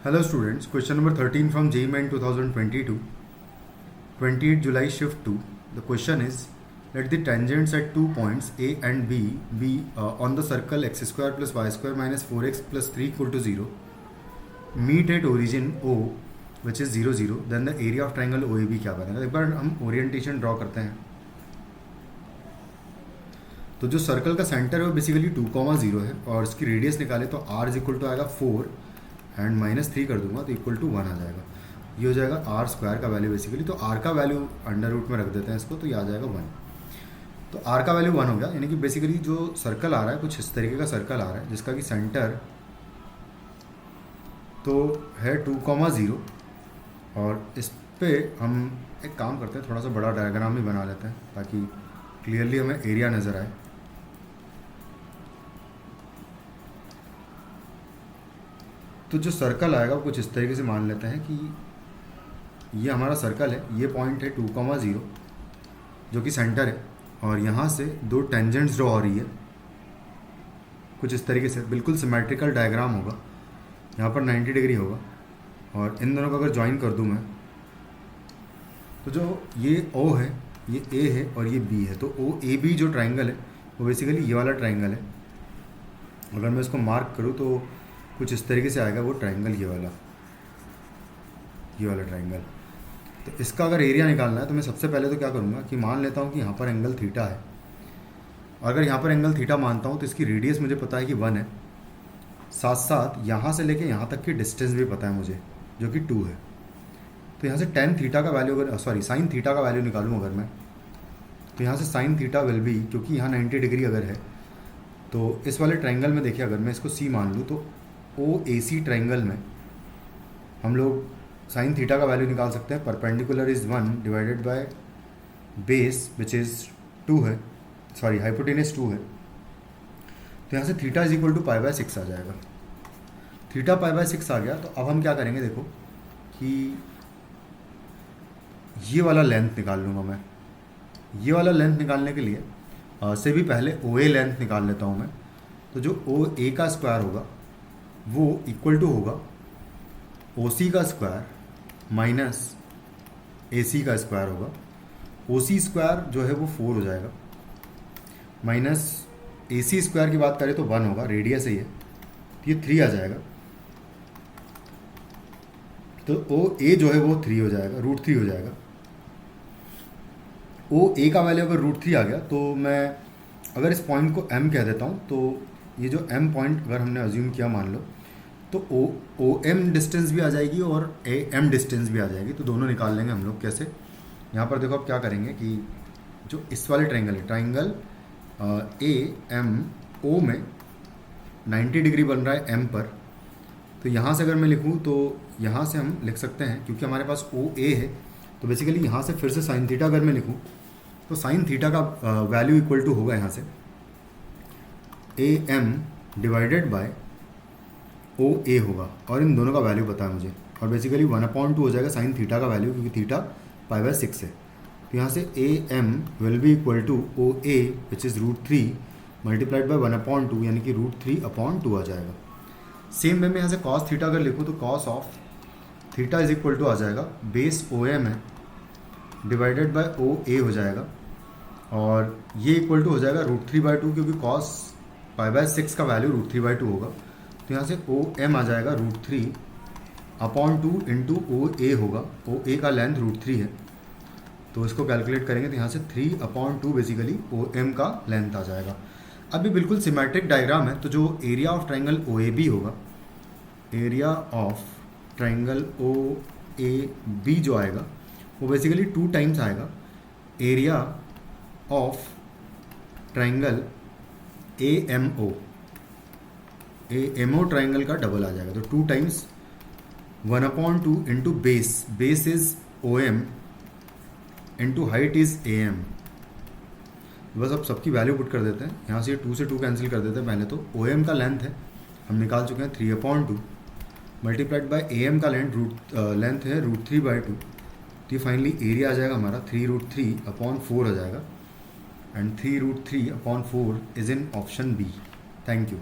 Hello students, question number 13 from JEE Main 2022, 28 July shift 2. The question is, let the tangents at 2 points A and B be on the circle x square plus y square minus 4x plus 3 equal to 0 meet at origin O which is 0 0, then the area of triangle OAB क्या बनेगा। एक बार हम orientation draw करते हैं। तो जो circle का centre है वो बेसिकली 2,0 है और इसकी रेडियस निकाले तो r इज इक्वल टू आएगा 4 एंड -3 कर दूंगा तो इक्वल टू 1 आ जाएगा। ये हो जाएगा आर स्क्वायर का वैल्यू बेसिकली। तो आर का वैल्यू अंडर रूट में रख देते हैं इसको, तो ये आ जाएगा 1। तो आर का वैल्यू 1 हो गया, यानी कि बेसिकली जो सर्कल आ रहा है कुछ इस तरीके का सर्कल आ रहा है जिसका कि सेंटर तो है 2,0 और इस पे हम एक काम करते हैं, थोड़ा सा बड़ा डायग्राम भी बना लेते हैं ताकि क्लियरली हमें एरिया नज़र आए। तो जो सर्कल आएगा वो कुछ इस तरीके से मान लेते हैं कि ये हमारा सर्कल है, ये पॉइंट है 2,0 जो कि सेंटर है और यहाँ से दो टेंजेंट्स ड्रॉ हो रही है कुछ इस तरीके से। बिल्कुल सिमेट्रिकल डायग्राम होगा, यहाँ पर 90 डिग्री होगा और इन दोनों को अगर ज्वाइन कर दूँ मैं तो जो ये O है, ये A है और ये B है, तो OAB जो ट्राइंगल है वो बेसिकली ये वाला ट्राइंगल है। अगर मैं इसको मार्क करूँ तो कुछ इस तरीके से आएगा वो ट्राइंगल, ये वाला ट्राइंगल। तो इसका अगर एरिया निकालना है तो मैं सबसे पहले तो क्या करूँगा कि मान लेता हूँ कि यहाँ पर एंगल थीटा है। अगर यहाँ पर एंगल थीटा मानता हूँ तो इसकी रेडियस मुझे पता है कि 1 है, साथ साथ यहाँ से लेके यहाँ तक की डिस्टेंस भी पता है मुझे जो कि 2 है। तो यहाँ से टेन थीटा का वैल्यू अगर साइन थीटा का वैल्यू निकालूँ अगर मैं, तो यहाँ से साइन थीटा विल बी, क्योंकि यहाँ 90 डिग्री अगर है तो इस वाले ट्राइंगल में देखिए अगर मैं इसको C मान लूँ तो OAC ट्राइंगल में हम लोग साइन थीटा का वैल्यू निकाल सकते हैं। Perpendicular is 1 divided by base which is 2 है, हाइपोटेनस 2 है। तो यहाँ से थीटा इज इक्वल टू π/6 आ जाएगा। थीटा π/6 आ गया तो अब हम क्या करेंगे, देखो कि ये वाला लेंथ निकाल लूँगा मैं। ये वाला लेंथ निकालने के लिए से भी पहले OA लेंथ निकाल लेता हूँ मैं। तो जो OA का स्क्वायर होगा वो इक्वल टू होगा OC का स्क्वायर माइनस AC का स्क्वायर होगा। OC स्क्वायर जो है वो 4 हो जाएगा, माइनस AC स्क्वायर की बात करें तो 1 होगा, रेडियस ही है तो ये 3 आ जाएगा। तो OA जो है वो 3 हो जाएगा, √3 हो जाएगा। OA का वैल्यू अगर √3 आ गया तो मैं अगर इस पॉइंट को M कह देता हूँ तो ये जो M पॉइंट अगर हमने अज्यूम किया मान लो तो OM डिस्टेंस भी आ जाएगी और AM डिस्टेंस भी आ जाएगी। तो दोनों निकाल लेंगे हम लोग कैसे। यहाँ पर देखो अब क्या करेंगे कि जो इस वाले ट्राइंगल है, ट्राइंगल AMO में 90 डिग्री बन रहा है M पर। तो यहाँ से अगर मैं लिखूँ तो यहाँ से हम लिख सकते हैं, क्योंकि हमारे पास OA है तो बेसिकली यहाँ से फिर से साइन थीटा अगर मैं लिखूँ तो साइन थीटा का वैल्यू इक्वल टू होगा यहाँ से AM डिवाइडेड बाय OA होगा और इन दोनों का वैल्यू पता है मुझे और बेसिकली 1/2 हो जाएगा साइन थीटा का वैल्यू, क्योंकि थीटा π/6 है। तो यहाँ से AM will be equal to OA which is √3 multiplied by 1/2 यानी कि √3/2 आ जाएगा। सेम वे में यहाँ से कॉस थीटा अगर लिखूँ तो cos of theta is equal to आ जाएगा बेस OM है डिवाइडेड बाय OA हो जाएगा और ये इक्वल टू हो जाएगा √3/2, क्योंकि कॉस π/6 का वैल्यू √3/2 होगा। तो यहाँ से OM आ जाएगा √3/2 इंटू OA होगा। OA का लेंथ √3 है तो इसको कैलकुलेट करेंगे तो यहाँ से 3/2 बेसिकली OM का लेंथ आ जाएगा। अभी बिल्कुल सिमेट्रिक डायग्राम है तो जो एरिया ऑफ ट्राइंगल OAB होगा, एरिया ऑफ ट्राइंगल OAB जो आएगा वो बेसिकली 2 टाइम्स आएगा area of triangle AMO triangle का डबल आ जाएगा। तो 2 times 1/2 into base is OM into height is AM। बस अब सबकी वैल्यू पुट कर देते हैं, यहाँ से 2 से 2 कैंसिल कर देते हैं पहले। तो OM का लेंथ है हम निकाल चुके हैं 3/2 मल्टीप्लाइड बाय AM का लेंथ है √3/2। तो ये फाइनली एरिया आ जाएगा हमारा 3√3/4 आ जाएगा and 3√3/4 is in option B। Thank you.